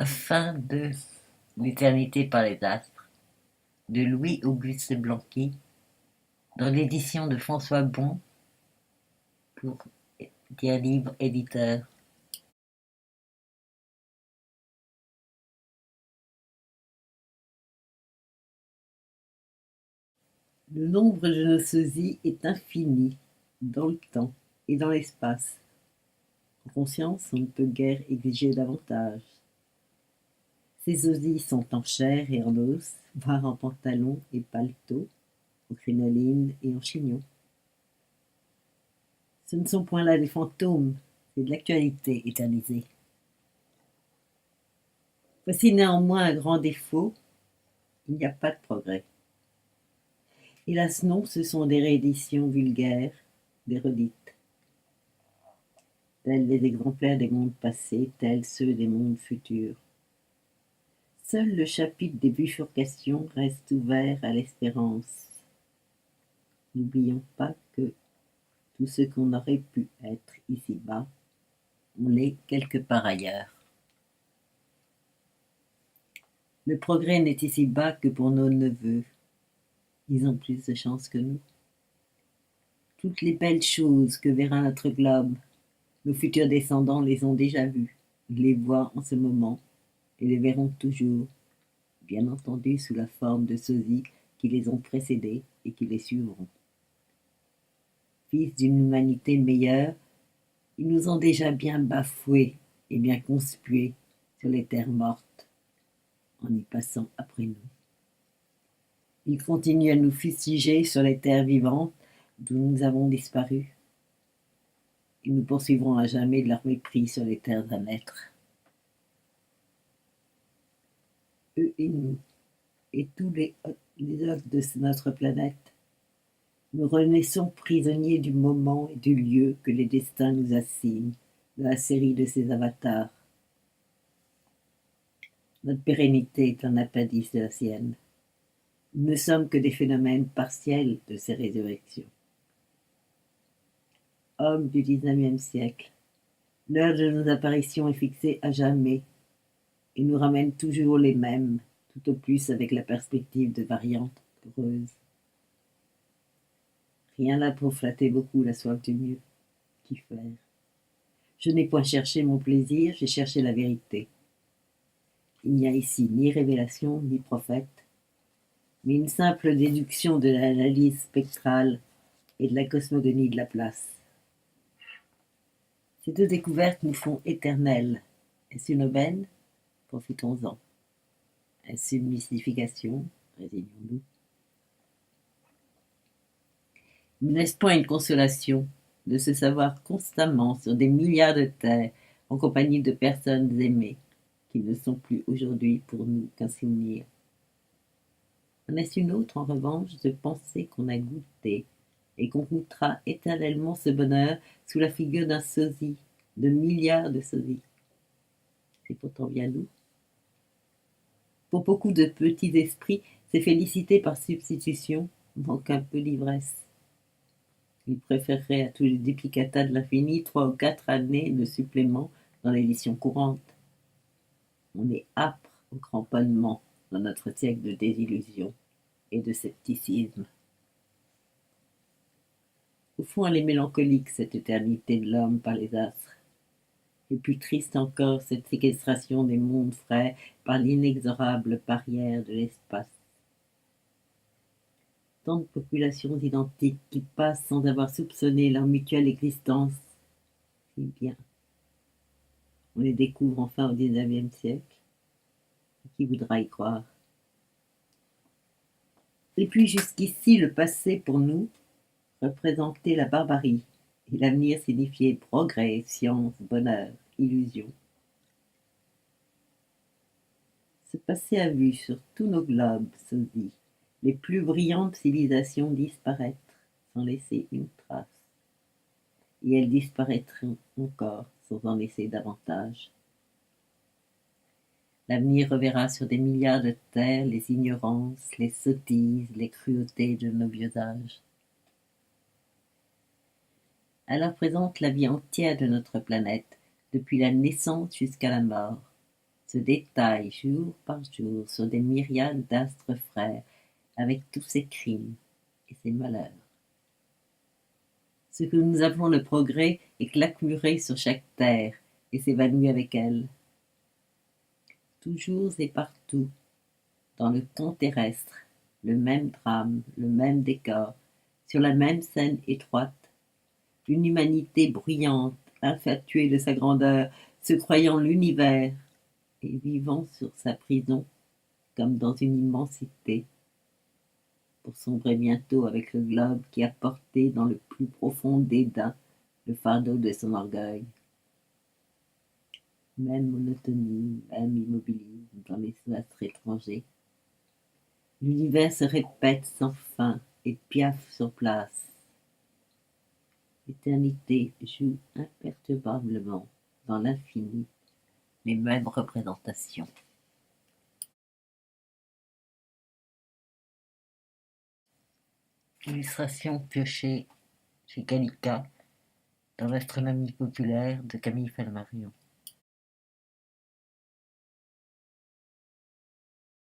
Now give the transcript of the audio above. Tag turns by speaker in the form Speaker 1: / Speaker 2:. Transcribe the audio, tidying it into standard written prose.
Speaker 1: Fin de L'éternité par les astres de Louis-Auguste Blanqui dans l'édition de François Bon pour Dire Libre Éditeur. Le nombre de nos sosies est infini dans le temps et dans l'espace. En conscience, on ne peut guère exiger davantage. Ces sosies sont en chair et en os, voire en pantalon et paletot, en crinoline et en chignon. Ce ne sont point là des fantômes, c'est de l'actualité éternisée. Voici néanmoins un grand défaut, il n'y a pas de progrès. Hélas non, ce sont des rééditions vulgaires, des redites. Tels les exemplaires des mondes passés, tels ceux des mondes futurs. Seul le chapitre des bifurcations reste ouvert à l'espérance. N'oublions pas que tout ce qu'on aurait pu être ici-bas, on l'est quelque part ailleurs. Le progrès n'est ici-bas que pour nos neveux. Ils ont plus de chance que nous. Toutes les belles choses que verra notre globe, nos futurs descendants les ont déjà vues, les voient en ce moment et les verront toujours, bien entendu sous la forme de sosies qui les ont précédés et qui les suivront. Fils d'une humanité meilleure, ils nous ont déjà bien bafoués et bien conspués sur les terres mortes, en y passant après nous. Ils continuent à nous fustiger sur les terres vivantes d'où nous avons disparu. Ils nous poursuivront à jamais de leur mépris sur les terres à naître. Eux et nous, et tous les autres de notre planète, nous renaissons prisonniers du moment et du lieu que les destins nous assignent dans la série de ces avatars. Notre pérennité est un appendice de la sienne. Nous ne sommes que des phénomènes partiels de ces résurrections. Hommes du XIXe siècle, l'heure de nos apparitions est fixée à jamais et nous ramène toujours les mêmes, tout au plus avec la perspective de variantes heureuses. Rien là pour flatter beaucoup la soif du mieux. Qu'y faire? Je n'ai point cherché mon plaisir, j'ai cherché la vérité. Il n'y a ici ni révélation, ni prophète, mais une simple déduction de l'analyse spectrale et de la cosmogonie de la place. Ces deux découvertes nous font éternels. Est-ce une aubaine? Profitons-en. Est-ce une mystification? Résignons-nous. Mais n'est-ce point une consolation de se savoir constamment sur des milliards de terres en compagnie de personnes aimées qui ne sont plus aujourd'hui pour nous qu'un souvenir? En est-ce une autre, en revanche, de penser qu'on a goûté et qu'on goûtera éternellement ce bonheur sous la figure d'un sosie, de milliards de sosies? C'est pourtant bien doux. Pour beaucoup de petits esprits, ces félicités par substitution manquent un peu d'ivresse. Ils préféreraient à tous les duplicata de l'infini 3 ou 4 années de supplément dans l'édition courante. On est âpre au cramponnement dans notre siècle de désillusion et de scepticisme. Au fond, elle est mélancolique, cette éternité de l'homme par les astres, et plus triste encore cette séquestration des mondes frais par l'inexorable barrière de l'espace. Tant de populations identiques qui passent sans avoir soupçonné leur mutuelle existence. Si bien. On les découvre enfin au XIXe siècle. Qui voudra y croire? Et puis jusqu'ici, le passé pour nous représentait la barbarie, et l'avenir signifiait progrès, science, bonheur, illusion. Ce passé a vu sur tous nos globes sosies les plus brillantes civilisations disparaître sans laisser une trace. Et elles disparaîtront encore sans en laisser davantage. L'avenir reverra sur des milliards de terres les ignorances, les sottises, les cruautés de nos vieux âges. Elle représente la vie entière de notre planète, depuis la naissance jusqu'à la mort. se détaille jour par jour sur des myriades d'astres frères, avec tous ses crimes et ses malheurs. Ce que nous appelons le progrès est claquemuré sur chaque terre et s'évanouit avec elle. Toujours et partout, dans le temps terrestre, le même drame, le même décor, sur la même scène étroite, une humanité bruyante, infatuée de sa grandeur, se croyant l'univers et vivant sur sa prison comme dans une immensité, pour sombrer bientôt avec le globe qui a porté dans le plus profond dédain le fardeau de son orgueil. Même monotonie, même immobilisme dans les astres étrangers. L'univers se répète sans fin et piaffe sur place. L'éternité joue imperturbablement dans l'infini les mêmes représentations. Illustration piochée chez Gallica dans l'Astronomie populaire de Camille Flammarion.